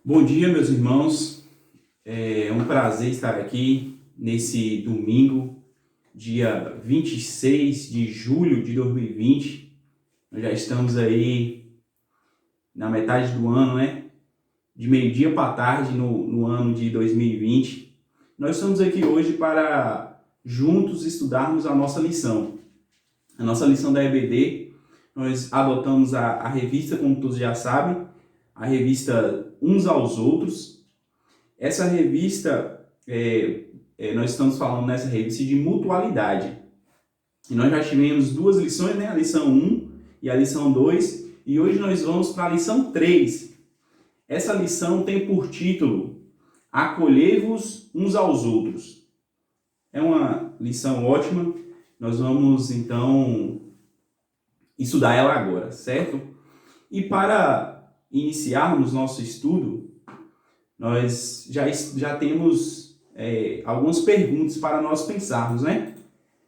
Bom dia, meus irmãos. É um prazer estar aqui nesse domingo, dia 26 de julho de 2020. Nós já estamos aí na metade do ano, né? De meio-dia para tarde no ano de 2020. Nós estamos aqui hoje para juntos estudarmos a nossa lição. A nossa lição da EBD, nós adotamos a revista, como todos já sabem, a revista Uns aos Outros. Essa revista, nós estamos falando nessa revista de mutualidade. E nós já tivemos duas lições, né? A lição 1 e a lição 2. E hoje nós vamos para a lição 3. Essa lição tem por título Acolhei-vos uns aos outros. É uma lição ótima. Nós vamos, então, estudar ela agora, certo? E para iniciarmos nosso estudo, nós já temos algumas perguntas para nós pensarmos, né?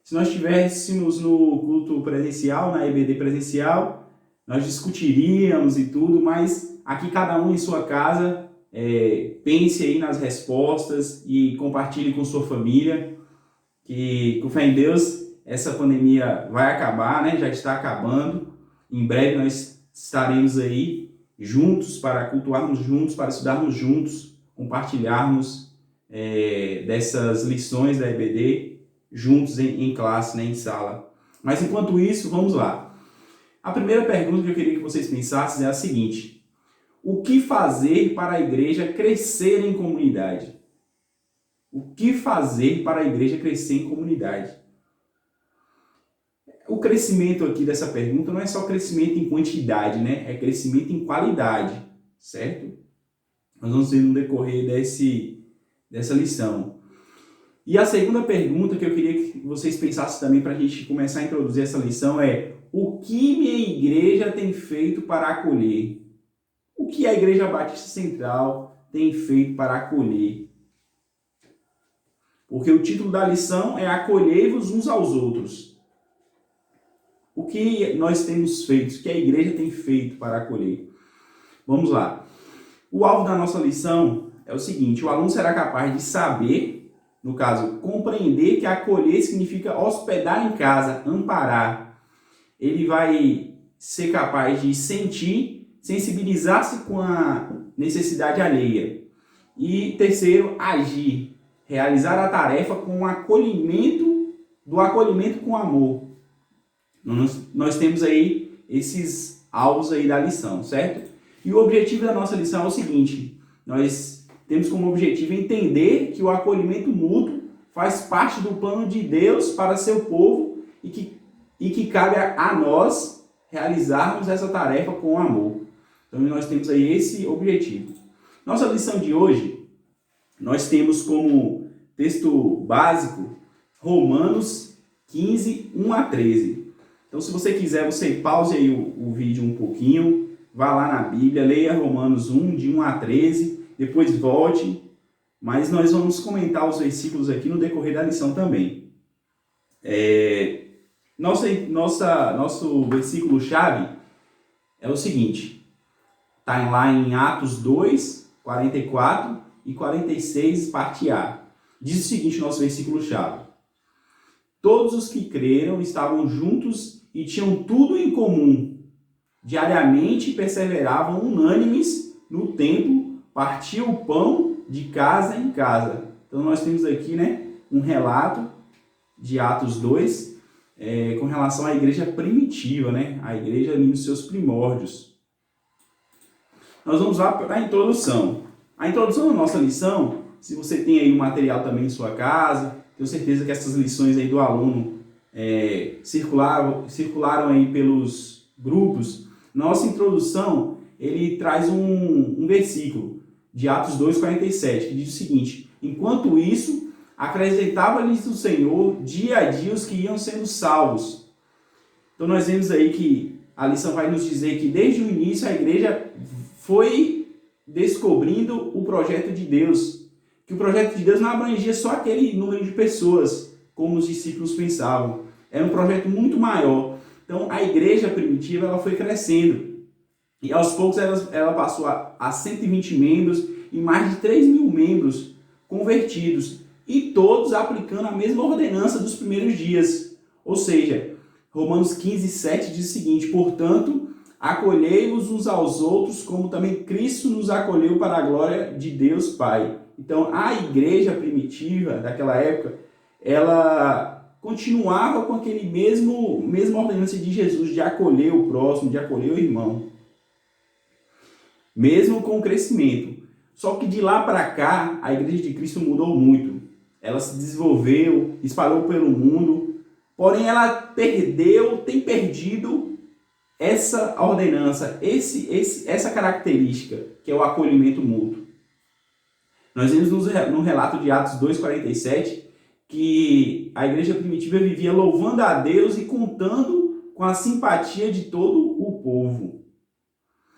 Se nós estivéssemos no culto presencial, na EBD presencial, nós discutiríamos e tudo, mas aqui cada um em sua casa, pense aí nas respostas e compartilhe com sua família, que com fé em Deus, essa pandemia vai acabar, né? Já está acabando. Em breve nós estaremos aí juntos para cultuarmos juntos, para estudarmos juntos, compartilharmos dessas lições da EBD juntos em classe, né, em sala. Mas enquanto isso, vamos lá. A primeira pergunta que eu queria que vocês pensassem é a seguinte: o que fazer para a igreja crescer em comunidade? O que fazer para a igreja crescer em comunidade? O crescimento aqui dessa pergunta não é só crescimento em quantidade, né? É crescimento em qualidade, certo? Nós vamos ver no decorrer dessa lição. E a segunda pergunta que eu queria que vocês pensassem também para a gente começar a introduzir essa lição é: o que minha igreja tem feito para acolher? O que a Igreja Batista Central tem feito para acolher? Porque o título da lição é Acolhei-vos uns aos outros. O que nós temos feito, o que a igreja tem feito para acolher? Vamos lá. O alvo da nossa lição é o seguinte: o aluno será capaz de saber, no caso, compreender que acolher significa hospedar em casa, amparar. Ele vai ser capaz de sentir, sensibilizar-se com a necessidade alheia. E terceiro, agir, realizar a tarefa com acolhimento, do acolhimento com amor. Nós temos aí esses alvos aí da lição, certo? E o objetivo da nossa lição é o seguinte: nós temos como objetivo entender que o acolhimento mútuo faz parte do plano de Deus para seu povo e que cabe a nós realizarmos essa tarefa com amor. Então nós temos aí esse objetivo. Nossa lição de hoje, nós temos como texto básico Romanos 15, 1 a 13. Então, se você quiser, você pause aí o vídeo um pouquinho, vá lá na Bíblia, leia Romanos 1, de 1 a 13, depois volte, mas nós vamos comentar os versículos aqui no decorrer da lição também. Nosso versículo-chave é o seguinte, está lá em Atos 2, 44 e 46, parte A. Diz o seguinte, nosso versículo-chave: todos os que creram estavam juntos e tinham tudo em comum. Diariamente perseveravam unânimes no templo, partiam o pão de casa em casa. Então nós temos aqui, né, um relato de Atos 2 com relação à igreja primitiva, né, a igreja ali nos seus primórdios. Nós vamos lá para a introdução. A introdução da nossa lição, se você tem aí o material também em sua casa, tenho certeza que essas lições aí do aluno circularam aí pelos grupos. Nossa introdução, ele traz um versículo de Atos 2:47, que diz o seguinte: enquanto isso, acrescentava-lhes o Senhor dia a dia os que iam sendo salvos. Então nós vemos aí que a lição vai nos dizer que desde o início a igreja foi descobrindo o projeto de Deus. Que o projeto de Deus não abrangia só aquele número de pessoas, como os discípulos pensavam. Era um projeto muito maior. Então, a igreja primitiva ela foi crescendo. E aos poucos ela passou a 120 membros e mais de 3.000 membros convertidos, e todos aplicando a mesma ordenança dos primeiros dias. Ou seja, Romanos 15:7 diz o seguinte: portanto, acolhei-vos uns aos outros, como também Cristo nos acolheu para a glória de Deus Pai. Então, a igreja primitiva daquela época, ela continuava com aquele mesma ordenança de Jesus, de acolher o próximo, de acolher o irmão, mesmo com o crescimento. Só que de lá para cá, a igreja de Cristo mudou muito. Ela se desenvolveu, espalhou pelo mundo, porém ela tem perdido essa ordenança, essa característica, que é o acolhimento mútuo. Nós vemos no relato de Atos 2:47 que a igreja primitiva vivia louvando a Deus e contando com a simpatia de todo o povo.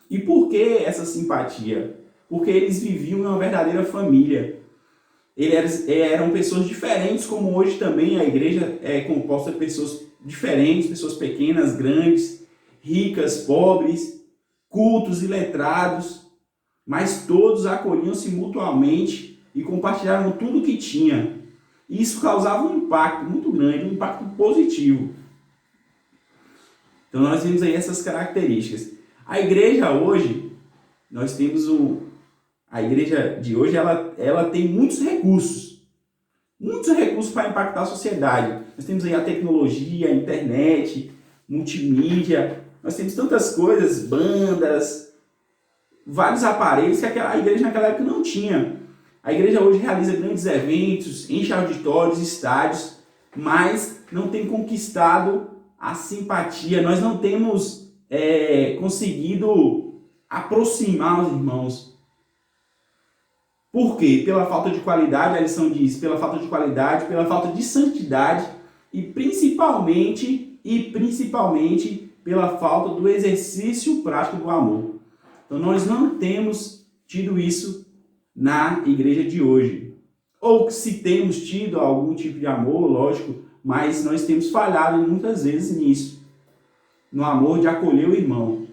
E por que essa simpatia? Porque eles viviam em uma verdadeira família. Eram pessoas diferentes, como hoje também a igreja é composta de pessoas diferentes, pessoas pequenas, grandes, ricas, pobres, cultos e letrados, mas todos acolhiam-se mutuamente e compartilhavam tudo o que tinha. Isso causava um impacto muito grande, um impacto positivo. Então nós vemos aí essas características. A igreja hoje, a igreja de hoje, ela tem muitos recursos para impactar a sociedade. Nós temos aí a tecnologia, a internet, multimídia, nós temos tantas coisas, bandas, vários aparelhos que a igreja naquela época não tinha. A igreja hoje realiza grandes eventos, enche auditórios, estádios, mas não tem conquistado a simpatia, nós não temos conseguido aproximar os irmãos. Por quê? Pela falta de qualidade, a lição diz, pela falta de qualidade, pela falta de santidade e principalmente pela falta do exercício prático do amor. Então nós não temos tido isso na igreja de hoje. Ou se temos tido algum tipo de amor, lógico, mas nós temos falhado muitas vezes nisso, no amor de acolher o irmão.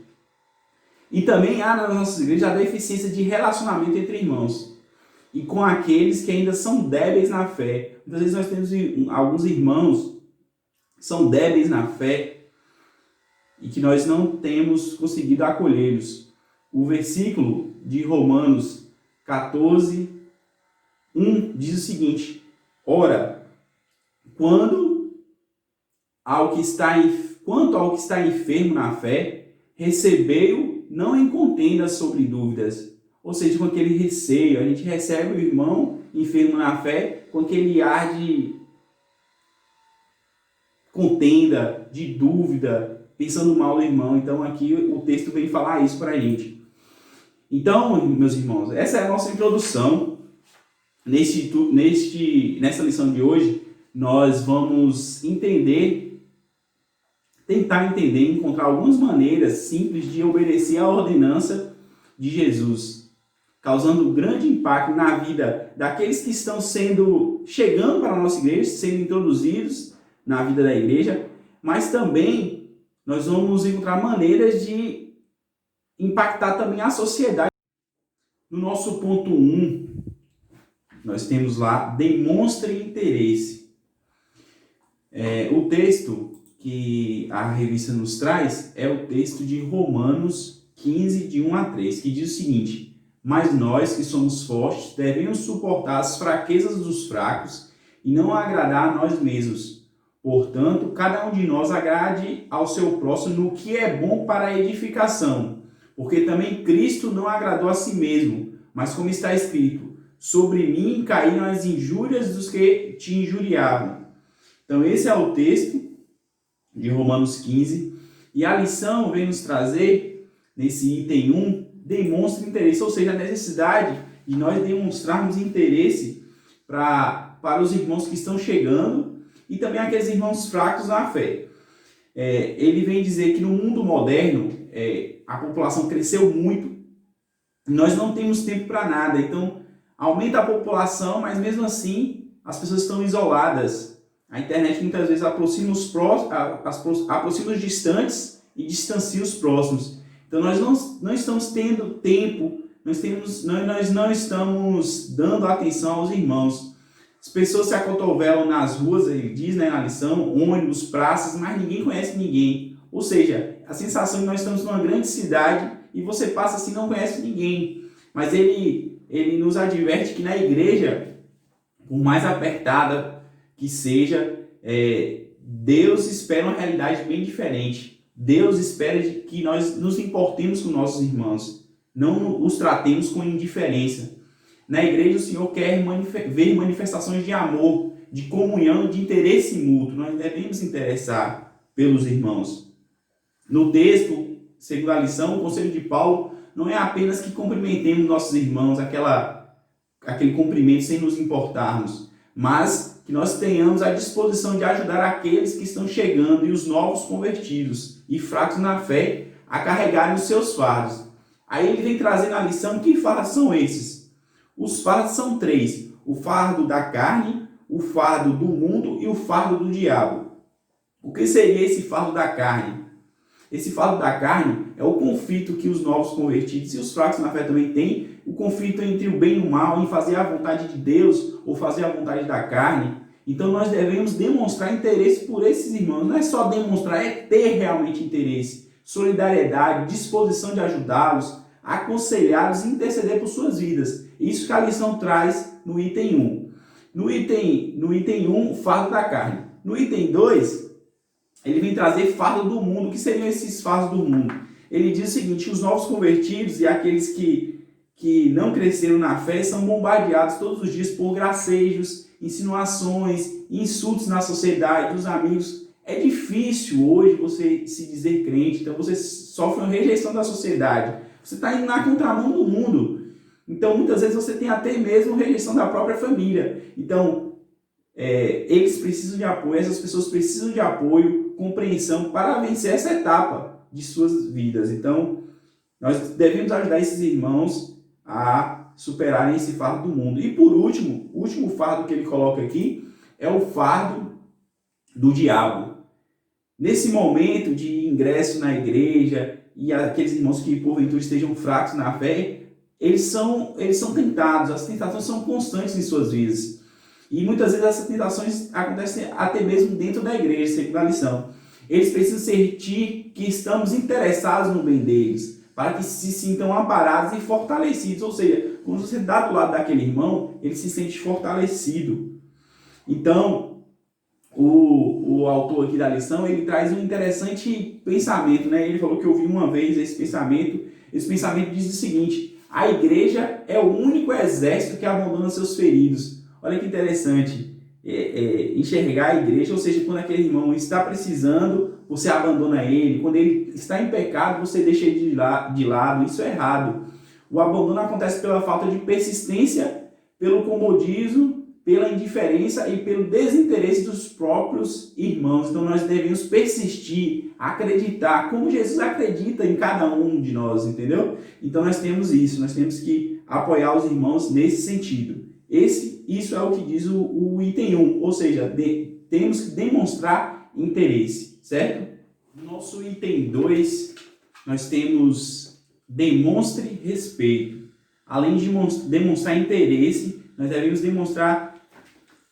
E também há nas nossas igrejas a deficiência de relacionamento entre irmãos e com aqueles que ainda são débeis na fé. Muitas vezes nós temos alguns irmãos que são débeis na fé e que nós não temos conseguido acolhê-los. O versículo de Romanos 14:1 diz o seguinte: ora, quanto ao que está enfermo na fé, recebei-o não em contenda sobre dúvidas. Ou seja, com aquele receio, a gente recebe o irmão enfermo na fé com aquele ar de contenda, de dúvida, pensando mal do irmão. Então aqui o texto vem falar isso para a gente. Então, meus irmãos, essa é a nossa introdução. Nessa lição de hoje, nós vamos tentar entender, encontrar algumas maneiras simples de obedecer à ordenança de Jesus, causando grande impacto na vida daqueles que estão chegando para a nossa igreja, sendo introduzidos na vida da igreja, mas também nós vamos encontrar maneiras de impactar também a sociedade. No nosso ponto 1, nós temos lá, demonstre interesse. O texto que a revista nos traz é o texto de Romanos 15, de 1-3, que diz o seguinte: mas nós que somos fortes devemos suportar as fraquezas dos fracos e não agradar a nós mesmos. Portanto, cada um de nós agrade ao seu próximo no que é bom para a edificação, porque também Cristo não agradou a si mesmo, mas como está escrito: sobre mim caíram as injúrias dos que te injuriavam. Então esse é o texto de Romanos 15, e a lição vem nos trazer, nesse item 1, demonstre interesse, ou seja, a necessidade de nós demonstrarmos interesse para os irmãos que estão chegando e também aqueles irmãos fracos na fé. Ele vem dizer que no mundo moderno a população cresceu muito, nós não temos tempo para nada, então aumenta a população, mas mesmo assim as pessoas estão isoladas. A internet muitas vezes aproxima os distantes e distancia os próximos. Então nós não estamos tendo tempo, nós não estamos dando atenção aos irmãos. As pessoas se acotovelam nas ruas, ele diz, né, na lição, ônibus, praças, mas ninguém conhece ninguém. Ou seja, a sensação de nós estamos numa grande cidade e você passa assim e não conhece ninguém. Mas ele nos adverte que na igreja, por mais apertada que seja, Deus espera uma realidade bem diferente. Deus espera que nós nos importemos com nossos irmãos, não os tratemos com indiferença. Na igreja, o Senhor quer ver manifestações de amor, de comunhão, de interesse mútuo. Nós devemos interessar pelos irmãos. No texto, segundo a lição, o conselho de Paulo não é apenas que cumprimentemos nossos irmãos, aquele cumprimento sem nos importarmos, mas que nós tenhamos a disposição de ajudar aqueles que estão chegando e os novos convertidos e fracos na fé a carregarem os seus fardos. Aí ele vem trazendo a lição: que fardos são esses? Os fardos são 3: o fardo da carne, o fardo do mundo e o fardo do diabo. O que seria esse fardo da carne? Esse fardo da carne é o conflito que os novos convertidos e os fracos na fé também têm, o conflito entre o bem e o mal, em fazer a vontade de Deus ou fazer a vontade da carne. Então nós devemos demonstrar interesse por esses irmãos. Não é só demonstrar, é ter realmente interesse, solidariedade, disposição de ajudá-los, aconselhá-los e interceder por suas vidas. Isso que a lição traz no item 1. No item 1, fardo da carne. No item 2, ele vem trazer fardo do mundo. O que seriam esses fardos do mundo? Ele diz o seguinte: os novos convertidos e aqueles que não cresceram na fé são bombardeados todos os dias por gracejos, insinuações, insultos na sociedade, dos amigos. É difícil hoje você se dizer crente, então você sofre uma rejeição da sociedade. Você está indo na contramão do mundo. Então, muitas vezes você tem até mesmo rejeição da própria família. Então, eles precisam de apoio, essas pessoas precisam de apoio, compreensão para vencer essa etapa de suas vidas. Então, nós devemos ajudar esses irmãos a superarem esse fardo do mundo. E por último, o último fardo que ele coloca aqui é o fardo do diabo. Nesse momento de ingresso na igreja, e aqueles irmãos que porventura estejam fracos na fé, eles são tentados, as tentações são constantes em suas vidas. E muitas vezes essas tentações acontecem até mesmo dentro da igreja, segundo a lição. Eles precisam sentir que estamos interessados no bem deles, para que se sintam amparados e fortalecidos. Ou seja, quando você está do lado daquele irmão, ele se sente fortalecido. Então, o autor aqui da lição, ele traz um interessante pensamento, né? Ele falou que ouviu uma vez esse pensamento. Esse pensamento diz o seguinte: a igreja é o único exército que abandona seus feridos. Olha que interessante, enxergar a igreja, ou seja, quando aquele irmão está precisando, você abandona ele. Quando ele está em pecado, você deixa ele de lado. Isso é errado. O abandono acontece pela falta de persistência, pelo comodismo, pela indiferença e pelo desinteresse dos próprios irmãos. Então nós devemos persistir, acreditar, como Jesus acredita em cada um de nós, entendeu? Então nós temos isso, nós temos que apoiar os irmãos nesse sentido. Isso é o que diz o item 1, ou seja, temos que demonstrar interesse, certo? No nosso item 2, nós temos demonstre respeito. Além de demonstrar interesse, nós devemos demonstrar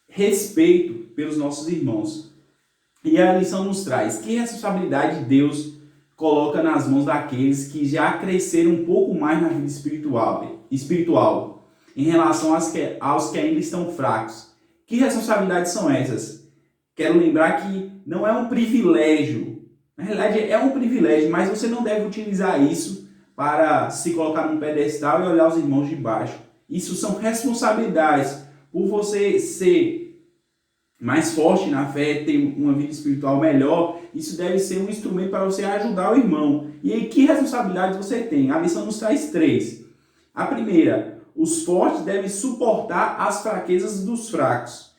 respeito pelos nossos irmãos. E a lição nos traz: que responsabilidade Deus coloca nas mãos daqueles que já cresceram um pouco mais na vida espiritual em relação aos que ainda estão fracos. Que responsabilidades são essas? Quero lembrar que não é um privilégio. Na realidade é um privilégio, mas você não deve utilizar isso para se colocar num pedestal e olhar os irmãos de baixo. Isso são responsabilidades. Por você ser mais forte na fé, ter uma vida espiritual melhor, isso deve ser um instrumento para você ajudar o irmão. E aí, que responsabilidades você tem? A lição nos traz 3. A primeira: os fortes devem suportar as fraquezas dos fracos.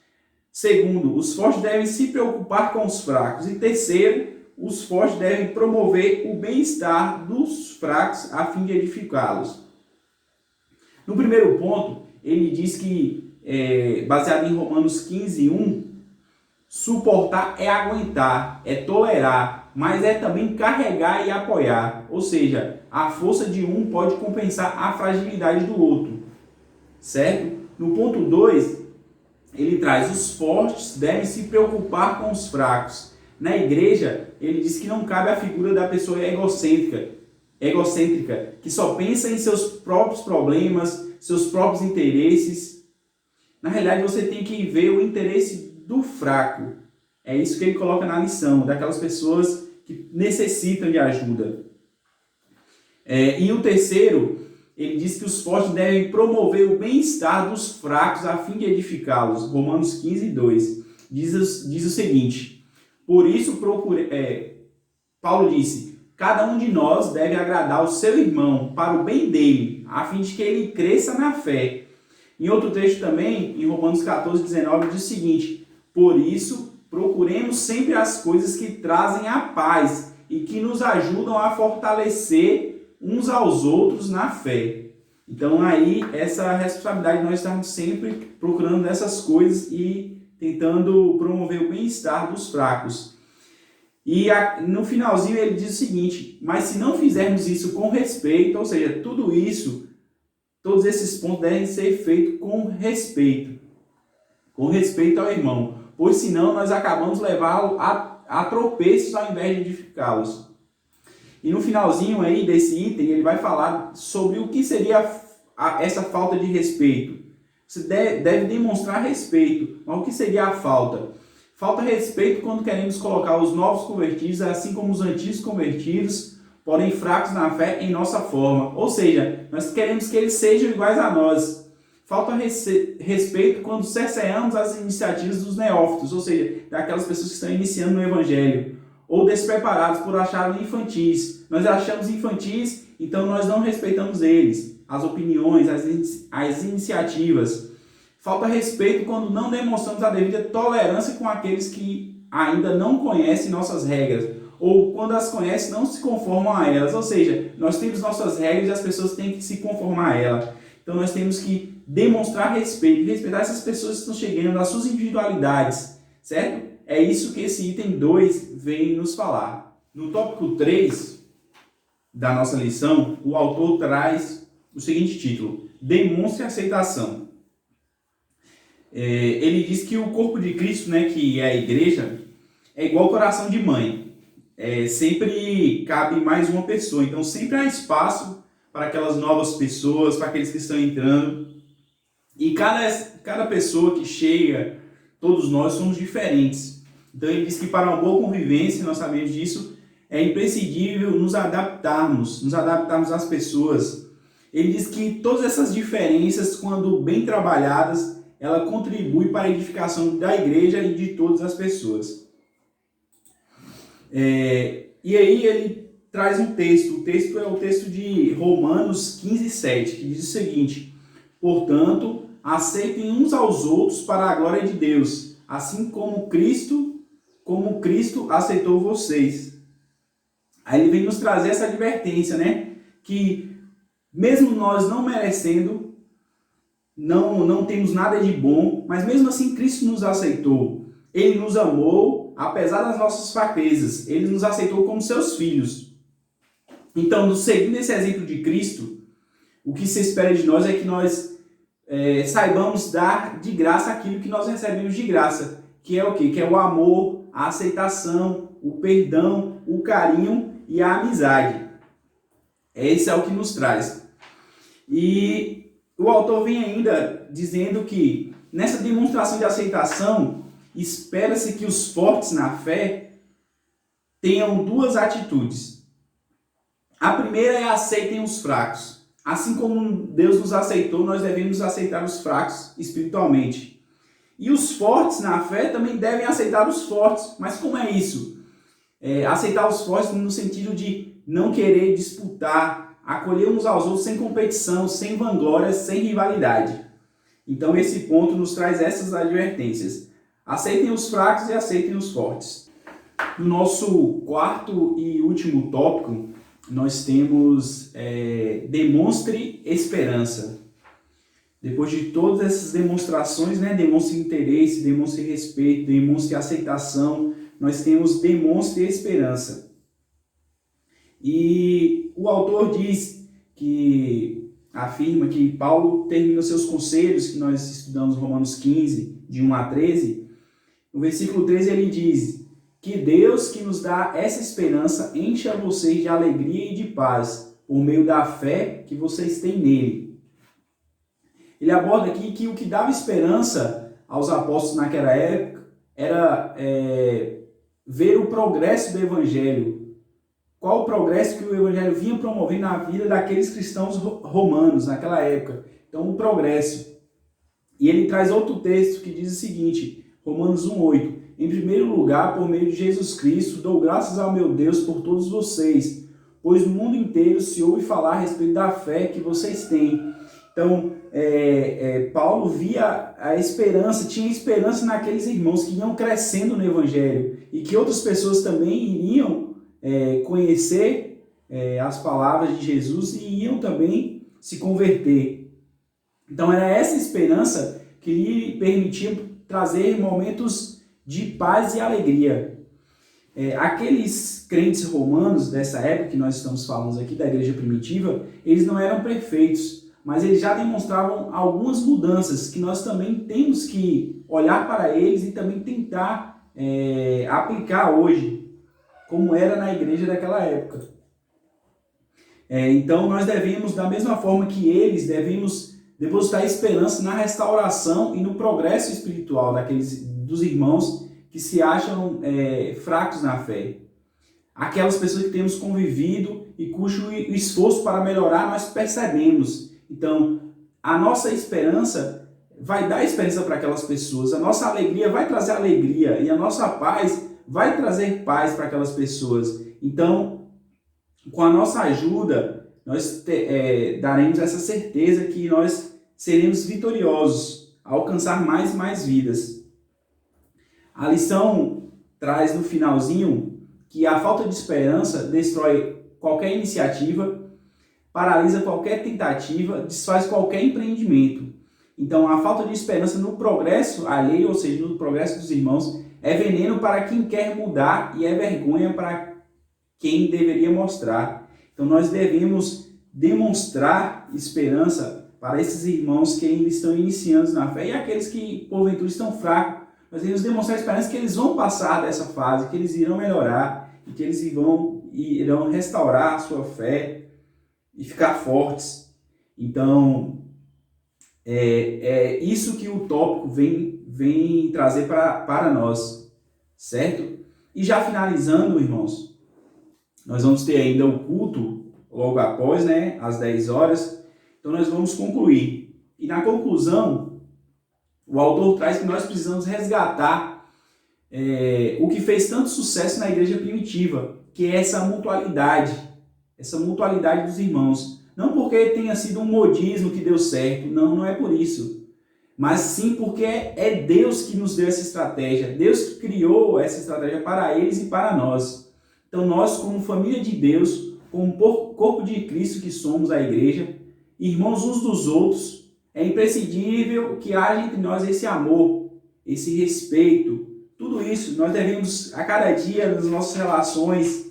Segundo, os fortes devem se preocupar com os fracos. E terceiro, os fortes devem promover o bem-estar dos fracos a fim de edificá-los. No primeiro ponto, ele diz que, baseado em Romanos 15:1, Suportar é aguentar, é tolerar, mas é também carregar e apoiar. Ou seja, a força de um pode compensar a fragilidade do outro, certo? No ponto 2, ele traz: os fortes devem se preocupar com os fracos. Na igreja, ele diz que não cabe a figura da pessoa egocêntrica, que só pensa em seus próprios problemas, seus próprios interesses. Na realidade, você tem que ver o interesse do fraco. É isso que ele coloca na lição, daquelas pessoas que necessitam de ajuda. E o terceiro, ele diz que os fortes devem promover o bem-estar dos fracos a fim de edificá-los. Romanos 15, 2. Diz o seguinte: por isso Paulo disse: cada um de nós deve agradar o seu irmão para o bem dele, a fim de que ele cresça na fé. Em outro trecho também, em Romanos 14, 19, diz o seguinte: por isso, procuremos sempre as coisas que trazem a paz e que nos ajudam a fortalecer uns aos outros na fé. Então aí, essa responsabilidade, nós estamos sempre procurando essas coisas e tentando promover o bem-estar dos fracos. E no finalzinho ele diz o seguinte: mas se não fizermos isso com respeito, ou seja, tudo isso, todos esses pontos devem ser feitos com respeito ao irmão, pois senão nós acabamos levá-lo a tropeços ao invés de edificá-los. E no finalzinho aí desse item, ele vai falar sobre o que seria essa falta de respeito. Você deve demonstrar respeito, mas o que seria a falta? Falta respeito quando queremos colocar os novos convertidos, assim como os antigos convertidos, porém fracos na fé, em nossa forma. Ou seja, nós queremos que eles sejam iguais a nós. Falta respeito quando cerceamos as iniciativas dos neófitos, ou seja, daquelas pessoas que estão iniciando no Evangelho, ou despreparados por acharem infantis. Nós achamos infantis, então nós não respeitamos eles, as opiniões, as iniciativas. Falta respeito quando não demonstramos a devida tolerância com aqueles que ainda não conhecem nossas regras, ou quando as conhecem não se conformam a elas. Ou seja, nós temos nossas regras e as pessoas têm que se conformar a elas. Então nós temos que demonstrar respeito, respeitar essas pessoas que estão chegando, as suas individualidades, certo? É isso que esse item 2 vem nos falar. No tópico 3 da nossa lição, o autor traz o seguinte título: demonstre aceitação. Ele diz que o corpo de Cristo, né, que é a igreja, é igual coração de mãe. Sempre cabe mais uma pessoa, então sempre há espaço para aquelas novas pessoas, para aqueles que estão entrando. E cada pessoa que chega, todos nós somos diferentes. Então ele diz que para uma boa convivência, nós sabemos disso, é imprescindível nos adaptarmos às pessoas. Ele diz que todas essas diferenças, quando bem trabalhadas, ela contribui para a edificação da igreja e de todas as pessoas. E aí ele traz um texto. O texto é o texto de Romanos 15, 7, que diz o seguinte: portanto, aceitem uns aos outros para a glória de Deus, assim como Cristo aceitou vocês. Aí ele vem nos trazer essa advertência, né? Que mesmo nós não merecendo, não temos nada de bom, mas mesmo assim Cristo nos aceitou. Ele nos amou, apesar das nossas fraquezas. Ele nos aceitou como seus filhos. Então, seguindo esse exemplo de Cristo, o que se espera de nós é que nós saibamos dar de graça aquilo que nós recebemos de graça. Que é o quê? Que é o amor, a aceitação, o perdão, o carinho e a amizade. Esse é o que nos traz. E o autor vem ainda dizendo que nessa demonstração de aceitação, espera-se que os fortes na fé tenham duas atitudes. A primeira é: aceitem os fracos. Assim como Deus nos aceitou, nós devemos aceitar os fracos espiritualmente. E os fortes na fé também devem aceitar os fortes. Mas como é isso? Aceitar os fortes no sentido de não querer disputar, acolher uns aos outros sem competição, sem vanglória, sem rivalidade. Então esse ponto nos traz essas advertências. Aceitem os fracos e aceitem os fortes. No nosso quarto e último tópico, nós temos demonstre esperança. depois de todas essas demonstrações, né, demonstre interesse, demonstre respeito, demonstre aceitação, nós temos demonstre esperança. E o autor diz que afirma que Paulo termina os seus conselhos, que nós estudamos Romanos 15, de 1 a 13. No versículo 13 ele diz que Deus que nos dá essa esperança encha vocês de alegria e de paz, por meio da fé que vocês têm nele. Ele aborda aqui que o que dava esperança aos apóstolos naquela época era ver o progresso do Evangelho. Qual o progresso que o Evangelho vinha promover na vida daqueles cristãos romanos naquela época. Então, o progresso. E ele traz outro texto que diz o seguinte, Romanos 1,8. Em primeiro lugar, por meio de Jesus Cristo, dou graças ao meu Deus por todos vocês, pois no mundo inteiro se ouve falar a respeito da fé que vocês têm. Então, Paulo via a esperança, tinha esperança naqueles irmãos que iam crescendo no Evangelho e que outras pessoas também iriam conhecer as palavras de Jesus e iam também se converter. Então, era essa esperança que lhe permitia trazer momentos de paz e alegria. Aqueles crentes romanos dessa época que nós estamos falando aqui, da igreja primitiva, eles não eram perfeitos, mas eles já demonstravam algumas mudanças que nós também temos que olhar para eles e também tentar aplicar hoje, como era na igreja daquela época. Então nós devemos, da mesma forma que eles, devemos depositar esperança na restauração e no progresso espiritual dos irmãos que se acham fracos na fé. Aquelas pessoas que temos convivido e cujo esforço para melhorar nós percebemos. Então, a nossa esperança vai dar esperança para aquelas pessoas, a nossa alegria vai trazer alegria e a nossa paz vai trazer paz para aquelas pessoas. Então, com a nossa ajuda, nós daremos essa certeza que nós seremos vitoriosos a alcançar mais e mais vidas. A lição traz no finalzinho que a falta de esperança destrói qualquer iniciativa, paralisa qualquer tentativa, desfaz qualquer empreendimento. Então, a falta de esperança no progresso alheio, ou seja, no progresso dos irmãos, é veneno para quem quer mudar e é vergonha para quem deveria mostrar. Então, nós devemos demonstrar esperança para esses irmãos que ainda estão iniciando na fé e aqueles que, porventura, estão fracos. Nós devemos demonstrar esperança que eles vão passar dessa fase, que eles irão melhorar e que eles irão restaurar a sua fé e ficar fortes. Então, é isso que o tópico vem trazer para nós, certo? E já finalizando, irmãos, nós vamos ter ainda o culto logo após, né, às 10 horas. Então, nós vamos concluir. E na conclusão, o autor traz que nós precisamos resgatar o que fez tanto sucesso na igreja primitiva, que é essa mutualidade dos irmãos. Não porque tenha sido um modismo que deu certo, não é por isso. Mas sim porque é Deus que nos deu essa estratégia, Deus que criou essa estratégia para eles e para nós. Então nós, como família de Deus, como corpo de Cristo que somos a igreja, irmãos uns dos outros, é imprescindível que haja entre nós esse amor, esse respeito. Tudo isso nós devemos, a cada dia, nas nossas relações,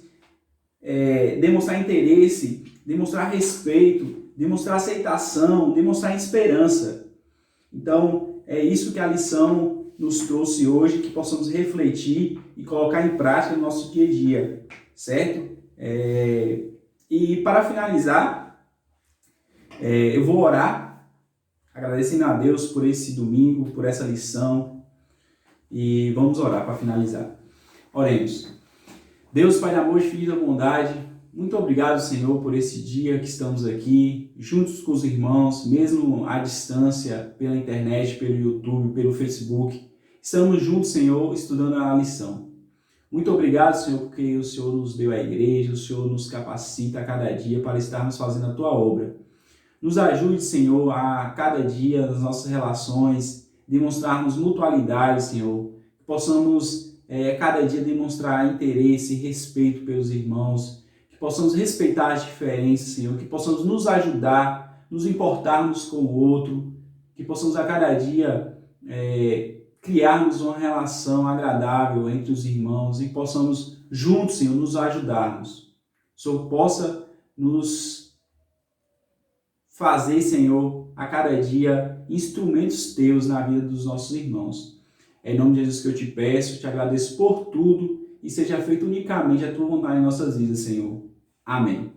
demonstrar interesse, demonstrar respeito, demonstrar aceitação, demonstrar esperança. Então, é isso que a lição nos trouxe hoje, que possamos refletir e colocar em prática no nosso dia a dia, certo? E para finalizar, eu vou orar, agradecendo a Deus por esse domingo, por essa lição, e vamos orar para finalizar. Oremos. Deus, Pai de amor e Filho da bondade, muito obrigado, Senhor, por esse dia que estamos aqui, juntos com os irmãos, mesmo à distância, pela internet, pelo YouTube, pelo Facebook. Estamos juntos, Senhor, estudando a lição. Muito obrigado, Senhor, porque o Senhor nos deu a igreja, o Senhor nos capacita a cada dia para estarmos fazendo a Tua obra. Nos ajude, Senhor, a cada dia, nas nossas relações, demonstrarmos mutualidade, Senhor, que possamos cada dia demonstrar interesse e respeito pelos irmãos, que possamos respeitar as diferenças, Senhor, que possamos nos ajudar, nos importarmos com o outro que possamos a cada dia criarmos uma relação agradável entre os irmãos e possamos juntos, Senhor, nos ajudarmos. O Senhor possa nos fazer, Senhor, a cada dia instrumentos teus na vida dos nossos irmãos. É em nome de Jesus que eu te peço, te agradeço por tudo e seja feito unicamente a tua vontade em nossas vidas, Senhor. Amém.